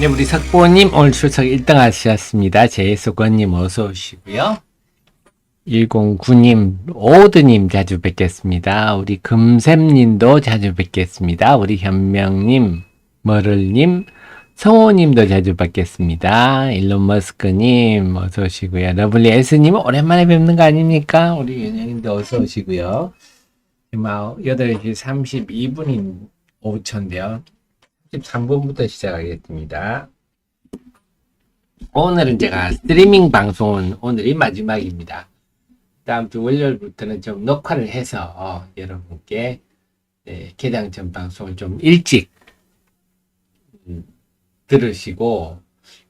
네, 우리 석보님 오늘 출석 1등 하셨습니다. 제수건님 어서 오시고요. 109님, 오드님 자주 뵙겠습니다. 우리 금샘님도 자주 뵙겠습니다. 우리 현명님, 머를님, 성호님도 자주 뵙겠습니다. 일론 머스크님 어서 오시고요. 러블리 S님 오랜만에 뵙는 거 아닙니까? 우리 윤영님도 어서 오시고요. 지금 8시 32분인 오후천인데요. 13분부터 시작하겠습니다. 오늘은 제가 스트리밍 방송은 오늘이 마지막입니다. 다음 주 월요일부터는 좀 녹화를 해서 여러분께 개장 전 방송을 좀 일찍 들으시고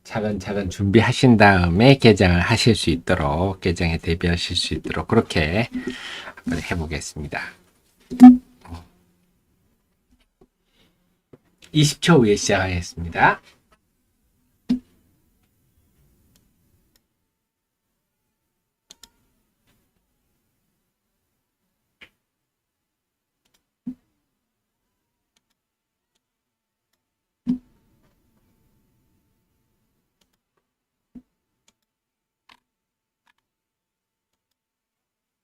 차근차근 준비하신 다음에 개장을 하실 수 있도록, 개장에 대비하실 수 있도록 그렇게 한번 해보겠습니다. 20초 후에 시작하겠습니다.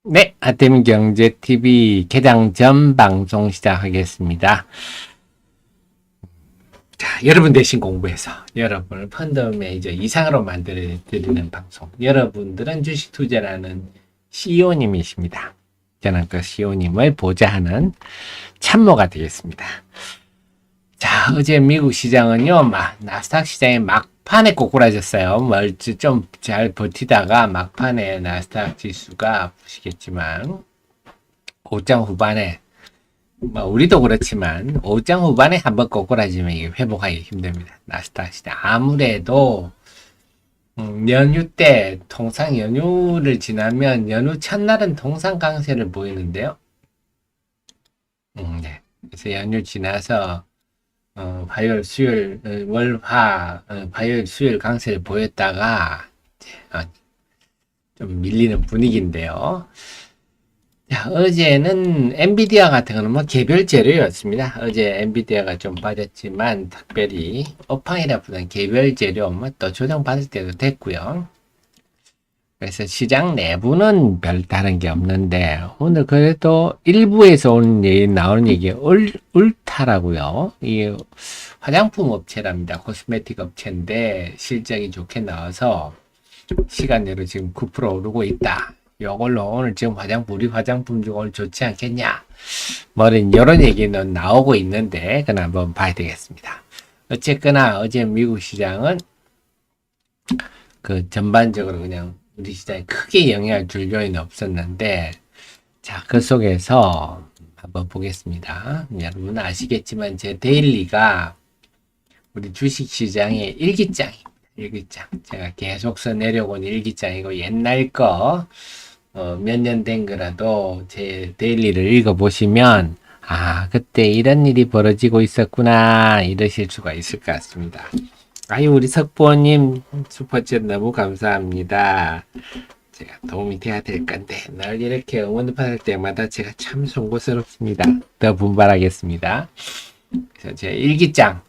네, 아템경제TV 개장 전 방송 시작하겠습니다. 자, 여러분 대신 공부해서 여러분을 펀드 매니저 이상으로 만들어드리는 방송. 여러분들은 주식 투자라는 CEO님이십니다. 저는 그 CEO님을 보좌하는 참모가 되겠습니다. 자, 어제 미국 시장은요, 나스닥 시장이 막판에 꼬꾸라졌어요. 좀 잘 버티다가 막판에 나스닥 지수가 보시겠지만, 5장 후반에 우리도 그렇지만 5장 후반에 한번 꼬꾸라지면 이게 회복하기 힘듭니다. 나스닥 시장 아무래도 연휴 때 통상 연휴를 지나면 연휴 첫날은 통상 강세를 보이는데요. 네. 그래서 연휴 지나서 화요일, 수요일, 화요일, 수요일 강세를 보였다가 좀 밀리는 분위기인데요. 자, 어제는 엔비디아 같은 거는 개별 재료였습니다. 어제 엔비디아가 좀 빠졌지만 특별히 업황이라보다는 개별 재료 또 조정받을 때도 됐고요. 그래서 시장 내부는 별 다른 게 없는데 오늘 그래도 일부에서 나오는 얘기 울타라고요. 이 화장품 업체랍니다. 코스메틱 업체인데 실적이 좋게 나와서 시간대로 지금 9% 오르고 있다. 요걸로 오늘 지금 우리 화장품 중 오늘 좋지 않겠냐? 이런 얘기는 나오고 있는데, 그건 한번 봐야 되겠습니다. 어쨌거나, 어제 미국 시장은 전반적으로 그냥 우리 시장에 크게 영향을 줄 요인은 없었는데, 자, 그 속에서 한번 보겠습니다. 여러분 아시겠지만, 제 데일리가 우리 주식 시장의 일기장입니다. 일기장. 제가 계속 써내려온 일기장이고, 옛날 거, 몇 년 된 거라도 제 데일리를 읽어보시면, 그때 이런 일이 벌어지고 있었구나, 이러실 수가 있을 것 같습니다. 우리 석보님 슈퍼챗 너무 감사합니다. 제가 도움이 돼야 될 건데, 늘 이렇게 응원을 받을 때마다 제가 참 송구스럽습니다. 더 분발하겠습니다. 그래서 제 일기장,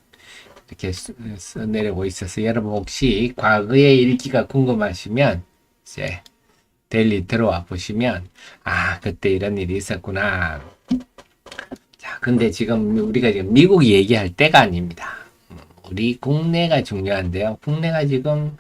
이렇게 써내려고 있어서 여러분 혹시 과거의 일기가 궁금하시면, 이제, 데일리 들어와 보시면 그때 이런 일이 있었구나. 자, 근데 지금 우리가 지금 미국 얘기할 때가 아닙니다. 우리 국내가 중요한데요. 국내가 지금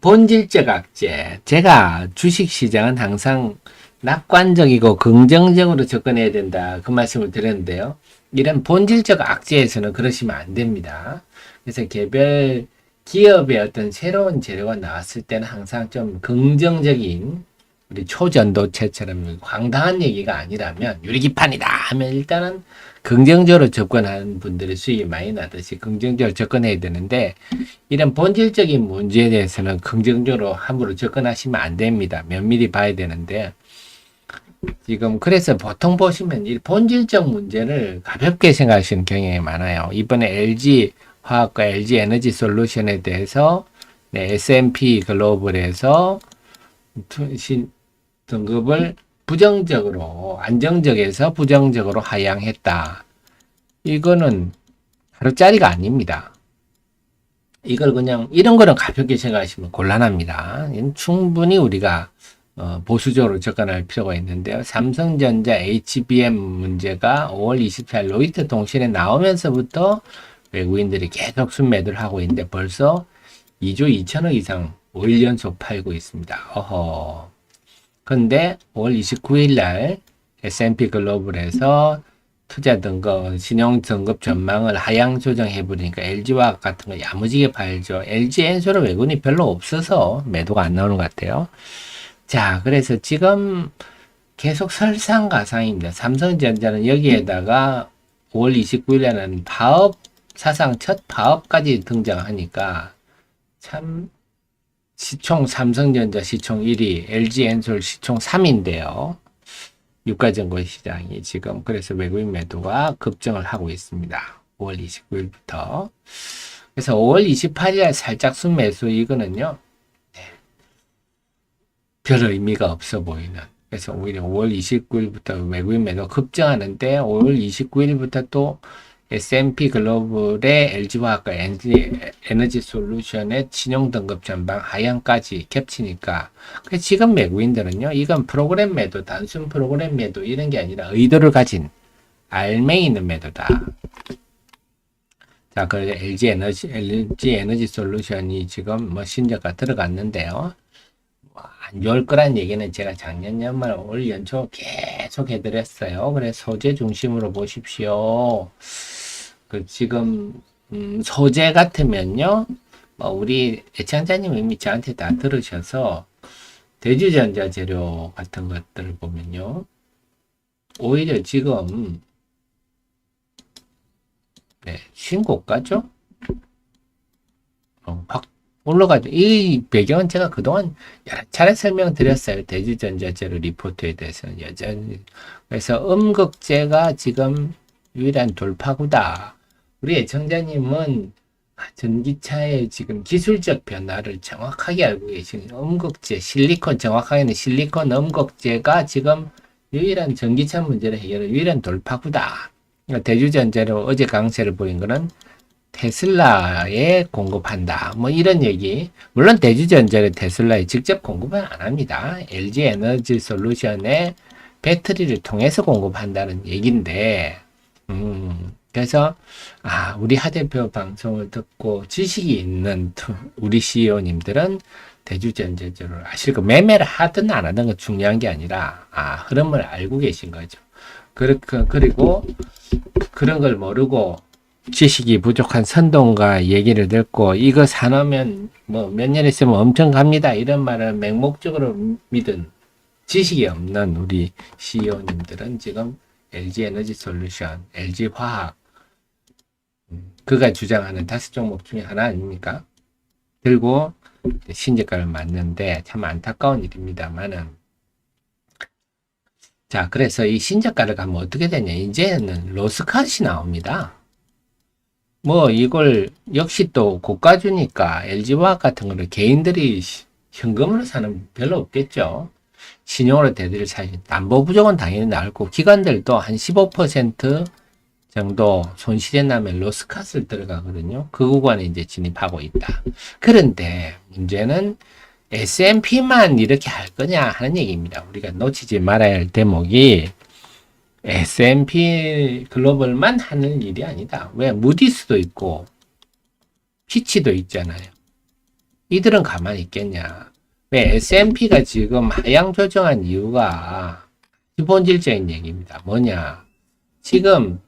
본질적 악재. 제가 주식시장은 항상 낙관적이고 긍정적으로 접근해야 된다. 그 말씀을 드렸는데요. 이런 본질적 악재에서는 그러시면 안 됩니다. 그래서 개별 기업의 어떤 새로운 재료가 나왔을 때는 항상 좀 긍정적인 우리 초전도체처럼 황당한 얘기가 아니라면 유리기판이다 하면 일단은 긍정적으로 접근하는 분들의 수익이 많이 나듯이 긍정적으로 접근해야 되는데 이런 본질적인 문제에 대해서는 긍정적으로 함부로 접근하시면 안 됩니다. 면밀히 봐야 되는데 지금 그래서 보통 보시면 이 본질적 문제를 가볍게 생각하시는 경향이 많아요. 이번에 LG 화학과 LG 에너지 솔루션에 대해서 S&P 글로벌에서 등급을 부정적으로 안정적에서 부정적으로 하향했다. 이거는 하루짜리가 아닙니다. 이걸 그냥 이런 거는 가볍게 생각하시면 곤란합니다. 이건 충분히 우리가 보수적으로 접근할 필요가 있는데요. 삼성전자 HBM 문제가 5월 24일 로이터 통신에 나오면서부터 외국인들이 계속 순매도를 하고 있는데 벌써 2조 2천억 이상 5일 연속 팔고 있습니다. 어허. 근데 5월 29일 날 S&P 글로벌에서 투자 등급, 신용 등급 전망을 하향 조정해 버리니까 LG화학 같은 거 야무지게 팔죠. LG엔솔은 외국인이 별로 없어서 매도가 안 나오는 것 같아요. 자, 그래서 지금 계속 설상가상입니다. 삼성전자는 여기에다가 5월 29일에는 파업, 사상 첫 파업까지 등장하니까 참 시총 삼성전자 시총 1위, LG엔솔 시총 3위인데요. 유가증권 시장이 지금 그래서 외국인 매도가 급증을 하고 있습니다. 5월 29일부터. 그래서 5월 28일 살짝 순매수 이거는요. 별 의미가 없어 보이는. 그래서 오히려 5월 29일부터 외국인 매도 급증하는데 5월 29일부터 또 S&P 글로벌의 LG화학과 에너지 솔루션의 신용 등급 전방 하향까지 겹치니까 지금 외국인들은요 이건 프로그램 매도 단순 프로그램 매도 이런 게 아니라 의도를 가진 알맹이 있는 매도다. 자, 그 LG 에너지 솔루션이 지금 뭐 신저가 들어갔는데요. 안 좋을 거란 얘기는 제가 작년 연말 올 연초 계속 해드렸어요. 그래서 소재 중심으로 보십시오. 그 지금 소재 같으면요, 뭐 우리 애청자님 이미 저한테 다 들으셔서 대주전자 재료 같은 것들 보면요, 오히려 지금 신고가죠? 확 올라가죠. 이 배경은 제가 그동안 여러 차례 설명드렸어요. 대주전자재료 리포트에 대해서는 여전히. 그래서 음극재가 지금 유일한 돌파구다. 우리 애청자님은 전기차의 지금 기술적 변화를 정확하게 알고 계시는 음극재, 실리콘, 정확하게는 실리콘 음극재가 지금 유일한 전기차 문제를 해결하는 유일한 돌파구다. 그러니까 대주전자로 어제 강세를 보인 거는 테슬라에 공급한다. 뭐 이런 얘기. 물론 대주전자를 테슬라에 직접 공급은 안 합니다. LG 에너지 솔루션에 배터리를 통해서 공급한다는 얘기인데, 그래서, 우리 하 대표 방송을 듣고 지식이 있는 우리 CEO님들은 대주전자를 아실 거, 매매를 하든 안 하든 건 중요한 게 아니라, 흐름을 알고 계신 거죠. 그리고 그런 걸 모르고, 지식이 부족한 선동가 얘기를 듣고 이거 사놓으면 뭐 몇 년 있으면 엄청 갑니다 이런 말을 맹목적으로 믿은 지식이 없는 우리 CEO님들은 지금 LG 에너지 솔루션, LG 화학 그가 주장하는 5종목 중에 하나 아닙니까? 들고 신저가를 맞는데 참 안타까운 일입니다만은 자 그래서 이 신저가를 가면 어떻게 되냐 이제는 로스컷이 나옵니다. 뭐 이걸 역시 또 고가주니까 LG화학 같은 거는 개인들이 현금으로 사는 별로 없겠죠. 신용으로 대들을 사실 담보 부족은 당연히 나올고 기관들도 한 15% 정도 손실이 나면 로스컷을 들어가거든요. 그 구간에 이제 진입하고 있다. 그런데 문제는 S&P만 이렇게 할 거냐 하는 얘기입니다. 우리가 놓치지 말아야 할 대목이 S&P 글로벌만 하는 일이 아니다. 왜? 무디스도 있고 피치도 있잖아요. 이들은 가만히 있겠냐. 왜? S&P가 지금 하향 조정한 이유가 기본질적인 얘기입니다. 뭐냐. 지금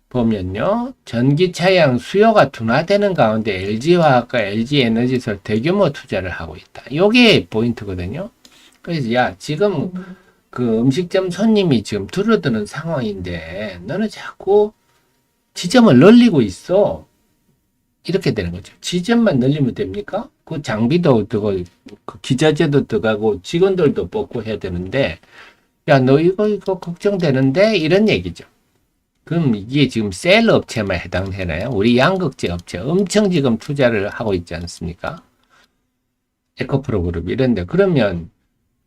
보면요. 전기차량 수요가 둔화되는 가운데 LG화학과 LG에너지에서 대규모 투자를 하고 있다. 이게 포인트거든요. 그래서 지금 그 음식점 손님이 지금 줄어드는 상황인데 너는 자꾸 지점을 늘리고 있어. 이렇게 되는 거죠. 지점만 늘리면 됩니까? 그 장비도 들고 그 기자재도 들어가고 직원들도 뽑고 해야 되는데 너 이거 걱정되는데 이런 얘기죠. 그럼 이게 지금 셀 업체만 해당되나요? 우리 양극재 업체 엄청 지금 투자를 하고 있지 않습니까? 에코프로 그룹 이런데 그러면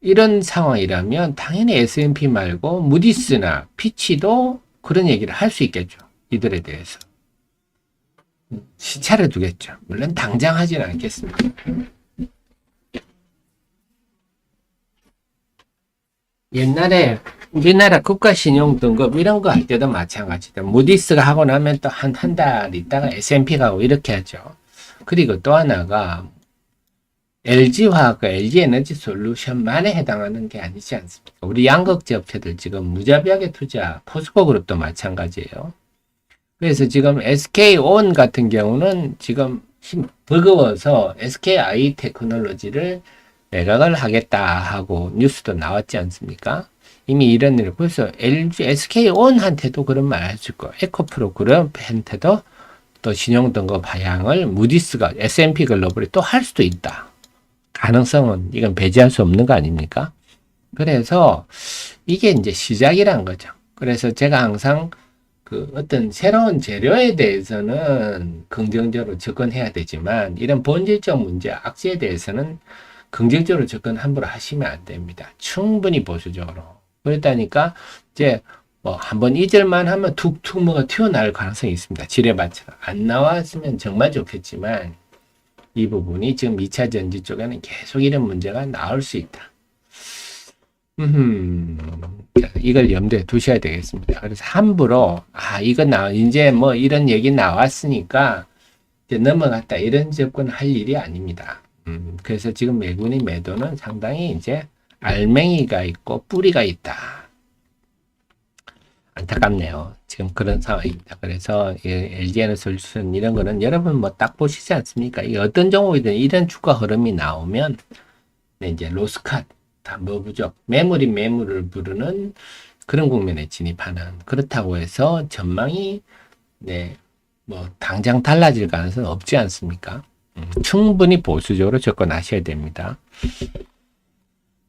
이런 상황이라면 당연히 S&P 말고 무디스나 피치도 그런 얘기를 할 수 있겠죠. 이들에 대해서. 시차를 두겠죠. 물론 당장 하지는 않겠습니다. 옛날에 우리나라 국가신용등급 이런 거 할 때도 마찬가지다. 무디스가 하고 나면 또 한 달 있다가 S&P가 하고 이렇게 하죠. 그리고 또 하나가 LG화학과 LG에너지솔루션만에 해당하는 게 아니지 않습니까? 우리 양극재 업체들 지금 무자비하게 투자, 포스코그룹도 마찬가지예요. 그래서 지금 SK온 같은 경우는 지금 버거워서 SKI 테크놀로지를 매각을 하겠다 하고 뉴스도 나왔지 않습니까? 이미 이런 일을 벌써 LG, SK온한테도 그런 말 했을 거예요. 에코프로 그룹한테도 또 신용등급 하향을 무디스가 S&P 글로벌이 또 할 수도 있다. 가능성은 이건 배제할 수 없는 거 아닙니까? 그래서 이게 이제 시작이란 거죠. 그래서 제가 항상 그 어떤 새로운 재료에 대해서는 긍정적으로 접근해야 되지만 이런 본질적 문제, 악재에 대해서는 긍정적으로 접근 함부로 하시면 안 됩니다. 충분히 보수적으로. 그렇다니까 이제 뭐 한번 잊을만 하면 툭툭 뭐가 튀어나올 가능성이 있습니다. 지뢰밭처럼. 안 나왔으면 정말 좋겠지만 이 부분이 지금 2차 전지 쪽에는 계속 이런 문제가 나올 수 있다. 이걸 염두에 두셔야 되겠습니다. 그래서 함부로 이거 이제 뭐 이런 얘기 나왔으니까 이제 넘어갔다 이런 접근 할 일이 아닙니다. 그래서 지금 매군이 매도는 상당히 이제 알맹이가 있고 뿌리가 있다. 안타깝네요. 지금 그런 상황입니다. 그래서 LG에너솔루션 이런 거는 여러분 뭐 딱 보시지 않습니까? 이 어떤 종목이든 이런 주가 흐름이 나오면 이제 로스컷, 담보부족, 매물이 매물을 부르는 그런 국면에 진입하는, 그렇다고 해서 전망이 뭐 당장 달라질 가능성은 없지 않습니까? 충분히 보수적으로 접근하셔야 됩니다.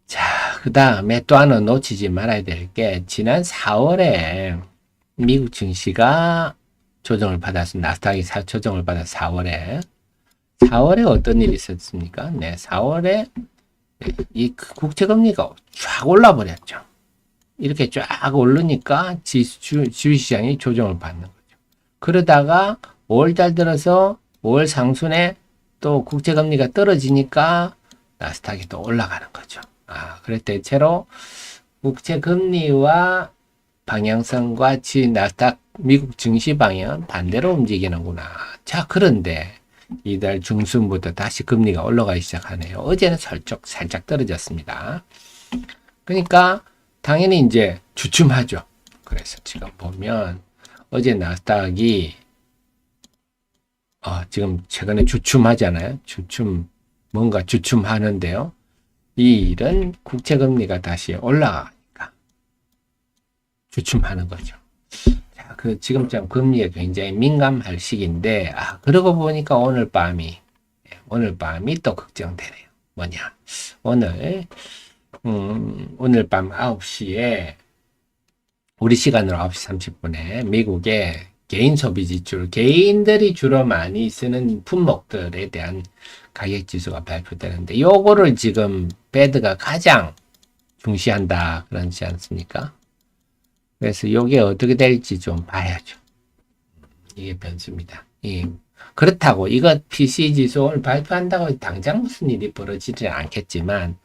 자, 그 다음에 또 하나 놓치지 말아야 될 게, 지난 4월에 미국 증시가 조정을 받아서, 나스닥이 조정을 받아서 4월에 어떤 일이 있었습니까? 4월에 이 국채금리가 쫙 올라버렸죠. 이렇게 쫙 오르니까 주식시장이 조정을 받는 거죠. 그러다가 5월달 들어서 5월 상순에 또 국채금리가 떨어지니까 나스닥이 또 올라가는 거죠. 그래서 대체로 국채금리와 방향성과 나스닥 미국 증시 방향은 반대로 움직이는구나. 자, 그런데 이달 중순부터 다시 금리가 올라가기 시작하네요. 어제는 살짝 떨어졌습니다. 그러니까 당연히 이제 주춤하죠. 그래서 지금 보면 어제 나스닥이 지금 최근에 주춤하잖아요. 뭔가 주춤하는데요. 이 일은 국채금리가 다시 올라가니까 주춤하는 거죠. 자, 지금 좀 금리에 굉장히 민감할 시기인데, 그러고 보니까 오늘 밤이 또 걱정되네요. 뭐냐? 오늘 밤 9시에, 우리 시간으로 9시 30분에 미국의 개인 소비 지출, 개인들이 주로 많이 쓰는 품목들에 대한 가격 지수가 발표되는데, 요거를 지금 패드가 가장 중시한다 그러지 않습니까? 그래서 요게 어떻게 될지 좀 봐야죠. 이게 변수입니다. 그렇다고 이거 PC 지수 오늘 발표한다고 당장 무슨 일이 벌어지지 않겠지만,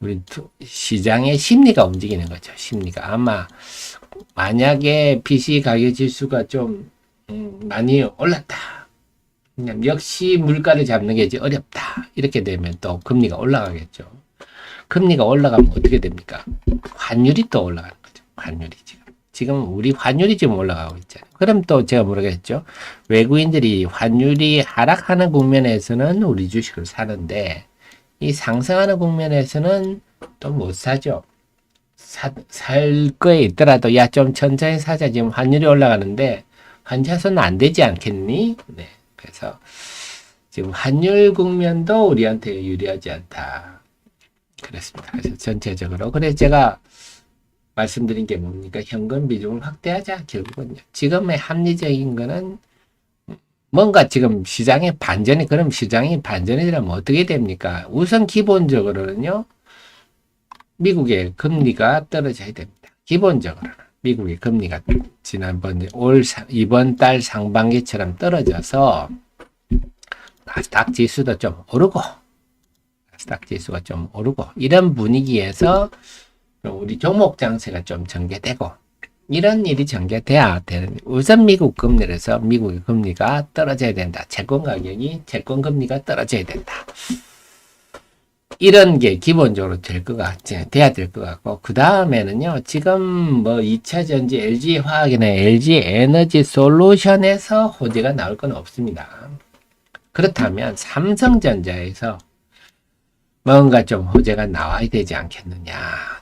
우리 시장의 심리가 움직이는 거죠. 심리가. 아마 만약에 PC 가격 지수가 좀 많이 올랐다. 그냥 역시 물가를 잡는 게 이제 어렵다. 이렇게 되면 또 금리가 올라가겠죠. 금리가 올라가면 어떻게 됩니까? 환율이 또 올라가는 거죠. 환율이 지금 우리 환율이 지금 올라가고 있잖아요. 그럼 또 제가 뭐라겠죠? 외국인들이 환율이 하락하는 국면에서는 우리 주식을 사는데, 이 상승하는 국면에서는 또 못 사죠. 살 거에 있더라도 좀 천천히 사자. 지금 환율이 올라가는데 환차선은 안 되지 않겠니? 그래서 지금 환율 국면도 우리한테 유리하지 않다. 그렇습니다. 그래서 전체적으로. 그래서 제가 말씀드린 게 뭡니까? 현금 비중을 확대하자. 결국은요. 지금의 합리적인 거는 뭔가 지금 그럼 시장이 반전이 되려면 어떻게 됩니까? 우선 기본적으로는요, 미국의 금리가 떨어져야 됩니다. 기본적으로는. 미국의 금리가 지난번 이번 달 상반기처럼 떨어져서 나스닥 지수도 좀 오르고 나스닥 지수가 좀 오르고 이런 분위기에서 우리 종목 장세가 좀 전개되고 이런 일이 전개돼야 되는 우선 미국 금리에서 미국의 금리가 떨어져야 된다. 채권 금리가 떨어져야 된다. 이런 게 기본적으로 돼야 될 것 같고, 그 다음에는요, 지금 뭐 2차 전지, LG 화학이나 LG 에너지 솔루션에서 호재가 나올 건 없습니다. 그렇다면 삼성전자에서 뭔가 좀 호재가 나와야 되지 않겠느냐.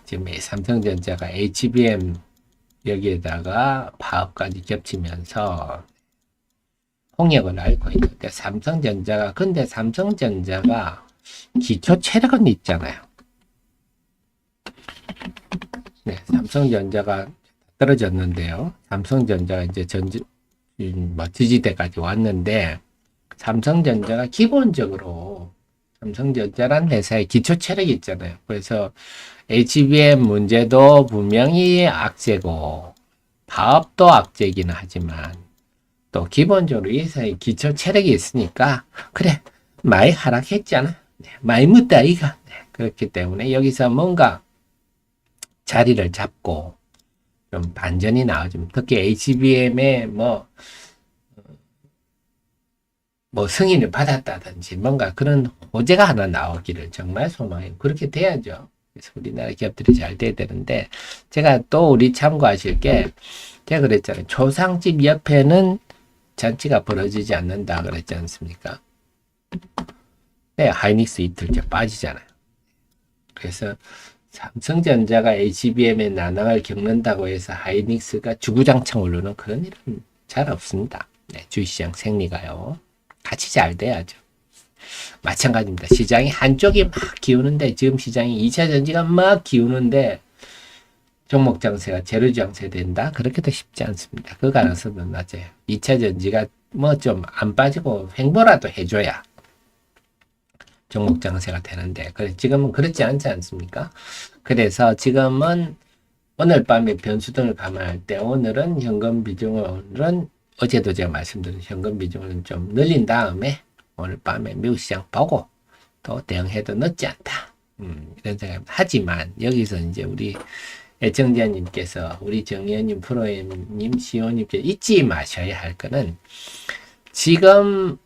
지금 삼성전자가 HBM 여기에다가 파업까지 겹치면서 홍역을 앓고 있는데, 근데 삼성전자가 기초 체력은 있잖아요. 네, 삼성전자가 떨어졌는데요. 삼성전자가 이제 지지대까지 왔는데, 삼성전자가 기본적으로 삼성전자란 회사의 기초 체력이 있잖아요. 그래서 HBM 문제도 분명히 악재고, 파업도 악재이긴 하지만, 또 기본적으로 이 회사의 기초 체력이 있으니까, 그래, 많이 하락했잖아. 네, 많이 묻다 이가. 네, 그렇기 때문에 여기서 뭔가 자리를 잡고 좀 반전이 나와주면, 특히 HBM에 뭐 승인을 받았다든지 뭔가 그런 호재가 하나 나오기를 정말 소망해요. 그렇게 돼야죠. 그래서 우리나라 기업들이 잘 돼야 되는데, 제가 또 우리 참고하실 게, 제가 그랬잖아요. 초상집 옆에는 잔치가 벌어지지 않는다 그랬지 않습니까? 네, 하이닉스 이틀째 빠지잖아요. 그래서 삼성전자가 HBM의 난항을 겪는다고 해서 하이닉스가 주구장창 오르는 그런 일은 잘 없습니다. 네, 주식시장 생리가요. 같이 잘 돼야죠. 마찬가지입니다. 시장이 한쪽이 막 기우는데, 지금 시장이 2차 전지가 막 기우는데 종목 장세가 제로 장세 된다? 그렇게도 쉽지 않습니다. 그 가능성은 낮아요. 2차 전지가 뭐 좀 안 빠지고 횡보라도 해줘야 종목 장세가 되는데, 지금은 그렇지 않지 않습니까? 그래서 지금은 오늘 밤에 변수등을 감안할 때, 오늘은 현금 비중은 어제도 제가 말씀드린 현금 비중을 좀 늘린 다음에 오늘 밤에 미국 시장 보고 또 대응해도 늦지 않다. 이런 생각입니다. 하지만 여기서 이제 우리 애청자님께서, 우리 정의원님, 프로님, CEO님께서 잊지 마셔야 할 거는, 지금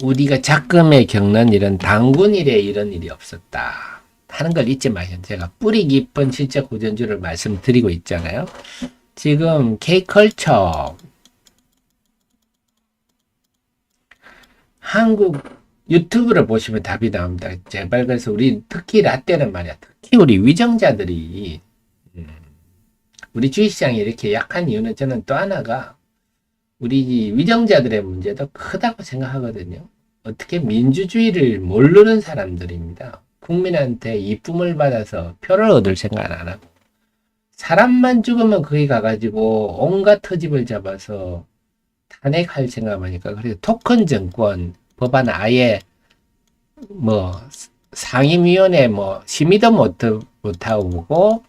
우리가 작금에 겪는 이런 당군일에 이런 일이 없었다 하는 걸 잊지 마셔야 돼요. 제가 뿌리 깊은 실적 구전주를 말씀드리고 있잖아요. 지금 K컬처, 한국 유튜브를 보시면 답이 나옵니다. 제발, 그래서 우리 특히 라떼는 말이야. 특히 우리 위정자들이 우리 주식시장이 이렇게 약한 이유는, 저는 또 하나가 우리 위정자들의 문제도 크다고 생각하거든요. 어떻게 민주주의를 모르는 사람들입니다. 국민한테 이쁨을 받아서 표를 얻을 생각 안 하고, 사람만 죽으면 거기 가가지고 온갖 터집을 잡아서 탄핵할 생각하니까, 그래서 토큰 정권 법안 아예 상임위원회 심의도 못하고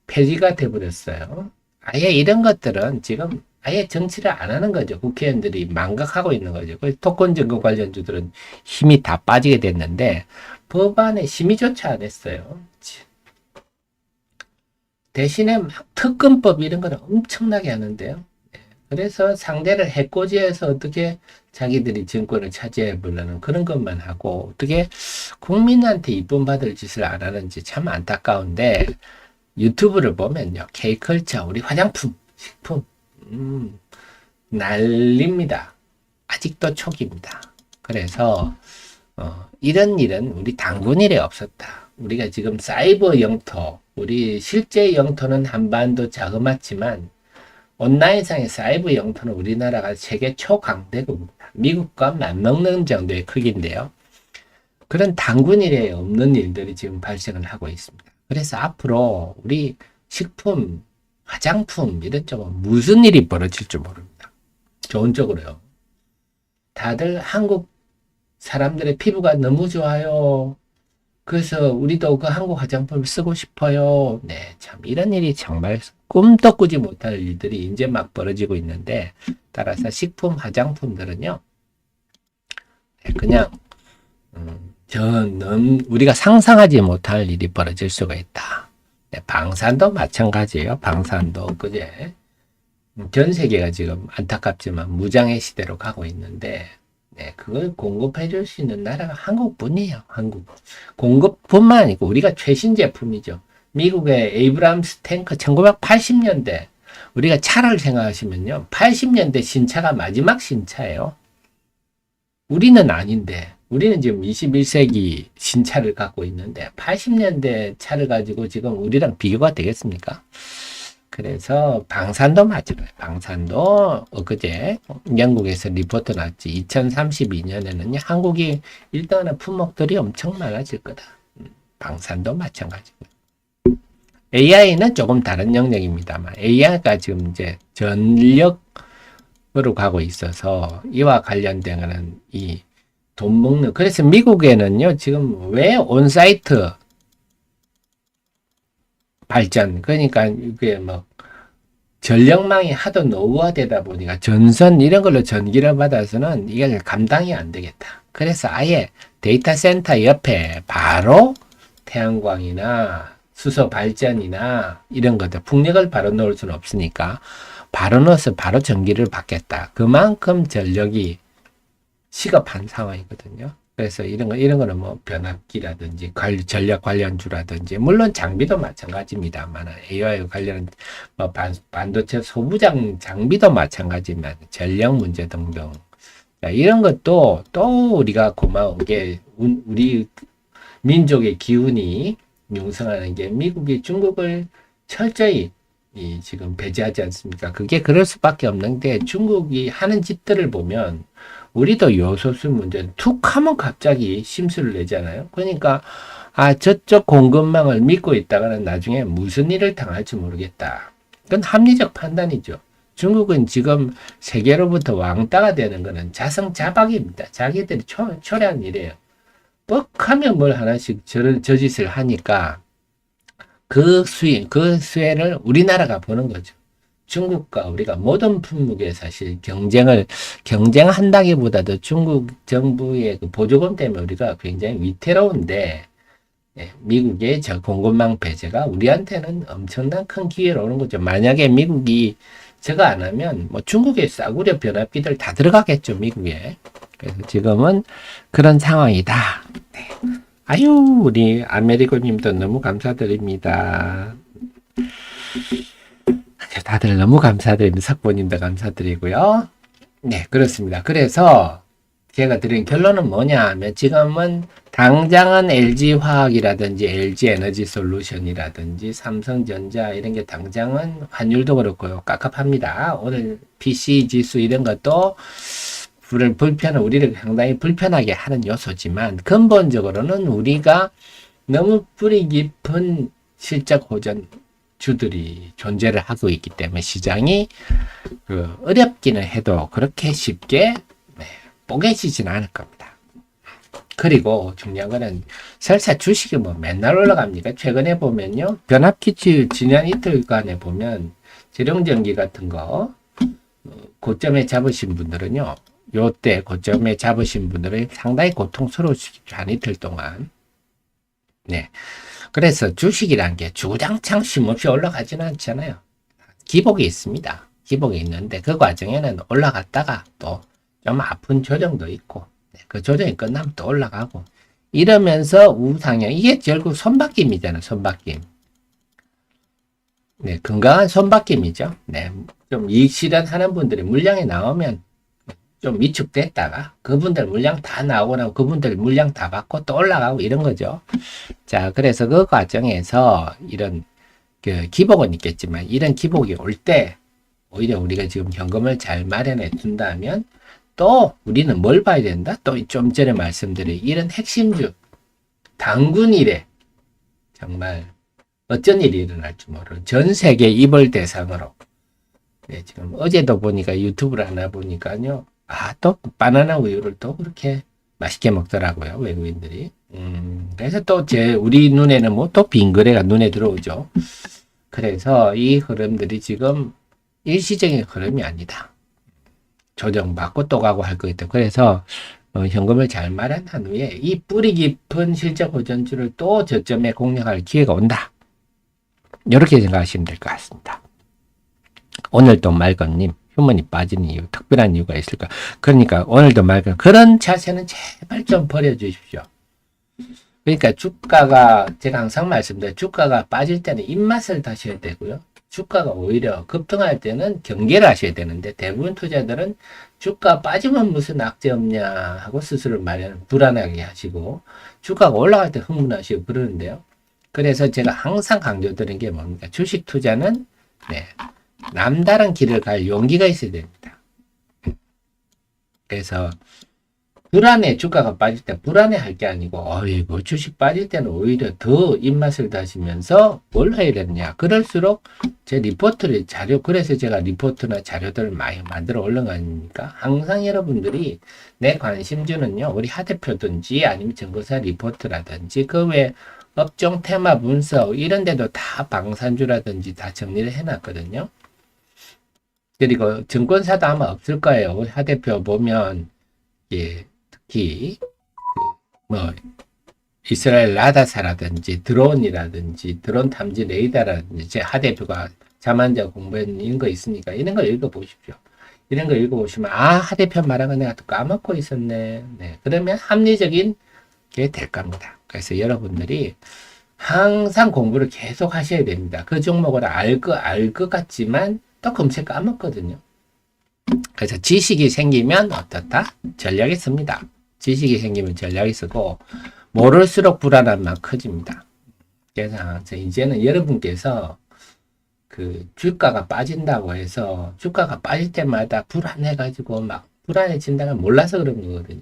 폐지가 돼버렸어요. 아예 이런 것들은 지금 아예 정치를 안 하는 거죠. 국회의원들이 망각하고 있는 거죠. 그래서 토큰 정권 관련주들은 힘이 다 빠지게 됐는데, 법안에 심의조차 안 했어요. 대신에 막 특검법 이런 거는 엄청나게 하는데요. 그래서 상대를 해코지해서 어떻게 자기들이 정권을 차지해 보려는 그런 것만 하고, 어떻게 국민한테 이쁨 받을 짓을 안 하는지 참 안타까운데, 유튜브를 보면요, K컬처, 우리 화장품, 식품, 난립니다. 아직도 초기입니다. 그래서 이런 일은 우리 당군 일에 없었다. 우리가 지금 사이버 영토, 우리 실제 영토는 한반도 자그맣지만 온라인상의 사이버 영토는 우리나라가 세계 초강대국입니다. 미국과 맞먹는 정도의 크기인데요. 그런 당군 일에 없는 일들이 지금 발생을 하고 있습니다. 그래서 앞으로 우리 식품, 화장품 이런 쪽은 무슨 일이 벌어질지 모릅니다. 좋은 쪽으로요. 다들 한국 사람들의 피부가 너무 좋아요. 그래서 우리도 그 한국 화장품을 쓰고 싶어요. 네, 참 이런 일이 정말 꿈도 꾸지 못할 일들이 이제 막 벌어지고 있는데, 따라서 식품 화장품들은요, 네, 그냥 우리가 상상하지 못할 일이 벌어질 수가 있다. 네, 방산도 마찬가지예요. 방산도 그제 전 세계가 지금 안타깝지만 무장의 시대로 가고 있는데, 네, 그걸 공급해 줄 수 있는 나라가 한국뿐이에요. 한국. 공급뿐만 아니고 우리가 최신 제품이죠. 미국의 에이브람스 탱크 1980년대 우리가 차를 생각하시면요. 80년대 신차가 마지막 신차예요. 우리는 아닌데 우리는 지금 21세기 신차를 갖고 있는데 80년대 차를 가지고 지금 우리랑 비교가 되겠습니까? 그래서 방산도 맞아요. 방산도 엊그제 영국에서 리포트 났지. 2032년에는 한국이 1등하는 품목들이 엄청 많아질 거다. 방산도 마찬가지고. AI는 조금 다른 영역입니다만 AI가 지금 이제 전력으로 가고 있어서 이와 관련된 거는 이 돈 먹는, 그래서 미국에는요 지금 왜 온사이트 발전, 그러니까 이게 뭐 전력망이 하도 노후화되다 보니까 전선 이런 걸로 전기를 받아서는 이게 감당이 안 되겠다. 그래서 아예 데이터 센터 옆에 바로 태양광이나 수소 발전이나 이런 것들, 풍력을 바로 넣을 수는 없으니까 바로 넣어서 바로 전기를 받겠다. 그만큼 전력이 시급한 상황이거든요. 그래서 이런 거는 뭐 변압기라든지 전력 관련주라든지, 물론 장비도 마찬가지입니다만 AI 관련 뭐 반도체 소부장 장비도 마찬가지지만 전력 문제 등등, 이런 것도 또 우리가 고마운 게 우리 민족의 기운이 융성하는 게 미국이 중국을 철저히 지금 배제하지 않습니까? 그게 그럴 수밖에 없는 게 중국이 하는 짓들을 보면 우리도 요소수 문제는 툭 하면 갑자기 심수를 내잖아요. 그러니까 저쪽 공급망을 믿고 있다가는 나중에 무슨 일을 당할지 모르겠다. 그건 합리적 판단이죠. 중국은 지금 세계로부터 왕따가 되는 거는 자성자박입니다. 자기들이 초래한 일이에요. 뻑하면 뭘 하나씩 저 짓을 하니까 그 수혜를 우리나라가 보는 거죠. 중국과 우리가 모든 품목에 사실 경쟁한다기보다도 중국 정부의 그 보조금 때문에 우리가 굉장히 위태로운데, 미국의 저 공급망 배제가 우리한테는 엄청난 큰 기회로 오는 거죠. 만약에 미국이 저거 안 하면 뭐 중국의 싸구려 변압기들 다 들어가겠죠, 미국에. 그래서 지금은 그런 상황이다. 네. 아유, 우리 아메리코 님도 너무 감사드립니다. 다들 너무 감사드립니다. 석보님도 감사드리고요. 네, 그렇습니다. 그래서 제가 드린 결론은 뭐냐 하면, 지금은 당장은 LG화학이라든지 LG에너지솔루션이라든지 삼성전자 이런 게 당장은 환율도 그렇고요, 깝깝합니다. 오늘 PC 지수 이런 것도 우리를 상당히 불편하게 하는 요소지만, 근본적으로는 우리가 너무 뿌리 깊은 실적 호전 주들이 존재를 하고 있기 때문에 시장이 어렵기는 해도 그렇게 쉽게 뽀개지진 않을 겁니다. 그리고 중요한 거는 설사 주식이 뭐 맨날 올라갑니까? 최근에 보면요, 변압기치 지난 이틀간에 보면 재룡전기 같은 거 고점에 잡으신 분들은요, 요때 고점에 잡으신 분들은 상당히 고통스러우시죠. 한 이틀 동안. 네. 그래서 주식이란 게 주구장창 쉼없이 올라가지는 않잖아요. 기복이 있습니다. 기복이 있는데 그 과정에는 올라갔다가 또 좀 아픈 조정도 있고, 그 조정이 끝나면 또 올라가고, 이러면서 우상향, 이게 결국 손바뀜이잖아요. 손바뀜. 네, 건강한 손바뀜이죠. 네, 좀 이익 실현하는 분들이 물량이 나오면 좀 위축됐다가 그분들 물량 다 나오고 나면 그분들 물량 다 받고 또 올라가고 이런 거죠. 자, 그래서 그 과정에서 이런 기복은 있겠지만, 이런 기복이 올 때 오히려 우리가 지금 현금을 잘 마련해 둔다면 또 우리는 뭘 봐야 된다? 또 좀 전에 말씀드린 이런 핵심주 당군 일에 정말 어쩐 일이 일어날지 모르는 전 세계 입을 대상으로, 네, 지금 어제도 보니까 유튜브를 하나 보니까요, 또 바나나 우유를 또 그렇게 맛있게 먹더라고요, 외국인들이. 그래서 또 우리 눈에는 뭐 또 빈거래가 눈에 들어오죠. 그래서 이 흐름들이 지금 일시적인 흐름이 아니다. 조정받고 또 가고 할 거기 때문에. 그래서 현금을 잘 마련한 후에 이 뿌리 깊은 실적 호전주를 또 저점에 공략할 기회가 온다. 이렇게 생각하시면 될 것 같습니다. 오늘도 말건님, 휴먼이 빠지는 이유, 특별한 이유가 있을까? 그러니까 오늘도 말건, 그런 자세는 제발 좀 버려주십시오. 그러니까 주가가, 제가 항상 말씀드려요. 주가가 빠질 때는 입맛을 다셔야 되고요. 주가가 오히려 급등할 때는 경계를 하셔야 되는데, 대부분 투자들은 주가 빠지면 무슨 악재 없냐 하고 스스로 불안하게 하시고, 주가가 올라갈 때 흥분하시고 그러는데요. 그래서 제가 항상 강조드리는 게 뭡니까? 주식 투자는, 남다른 길을 갈 용기가 있어야 됩니다. 그래서, 불안해, 주가가 빠질 때 불안해 할 게 아니고, 어이구, 주식 빠질 때는 오히려 더 입맛을 다시면서 뭘 해야 되느냐. 그럴수록 제 리포트를 그래서 제가 리포트나 자료들을 많이 만들어 올라가니까 항상 여러분들이 내 관심주는요, 우리 하대표든지 아니면 증거사 리포트라든지 그 외 업종 테마 분석 이런 데도 다 방산주라든지 다 정리를 해놨거든요. 그리고 증권사도 아마 없을 거예요. 우리 하대표 보면, 특히 이스라엘 라다사라든지 드론이라든지 드론 탐지 레이더라든지 제 하대표가 자만자 공부했는 이런 거 있으니까 이런 거 읽어보십시오. 이런 거 읽어보시면 하대표 말한 거 내가 또 까먹고 있었네. 그러면 합리적인 게 될 겁니다. 그래서 여러분들이 항상 공부를 계속 하셔야 됩니다. 그 종목을 알 것 같지만 또 금세 까먹거든요. 그래서 지식이 생기면 어떻다? 전략이 씁니다. 지식이 생기면 전략이 쓰고 모를수록 불안함만 커집니다. 그래서 이제는 여러분께서 그 주가가 빠진다고 해서 주가가 빠질 때마다 불안해가지고 막 불안해진다는 걸 몰라서 그런 거거든요.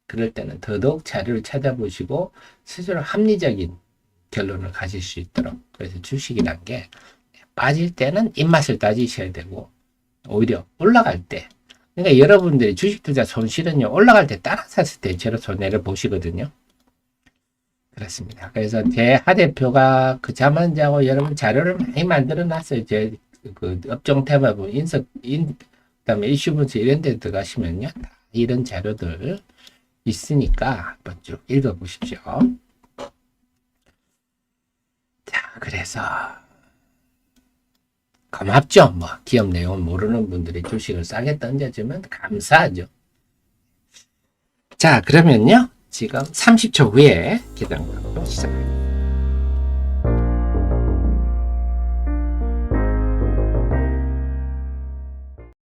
그럴 때는 더더욱 자료를 찾아보시고 스스로 합리적인 결론을 가질 수 있도록. 그래서 주식이란 게 빠질 때는 입맛을 따지셔야 되고 오히려 올라갈 때, 그러니까 여러분들이 주식 투자 손실은요, 올라갈 때 따라 샀을 때 제로 손해를 보시거든요. 그렇습니다. 그래서 제 하대표가 그 잠 안 자고 여러분 자료를 많이 만들어 놨어요. 제 그 업종 테마 그다음에 이슈 분석 이런 데 들어가시면요, 이런 자료들 있으니까 한번 쭉 읽어보십시오. 자, 그래서 고맙죠. 뭐 기업 내용을 모르는 분들이 주식을 싸게 던져주면 감사하죠. 자, 그러면요, 지금 30초 후에 계단 강도 시작합니다.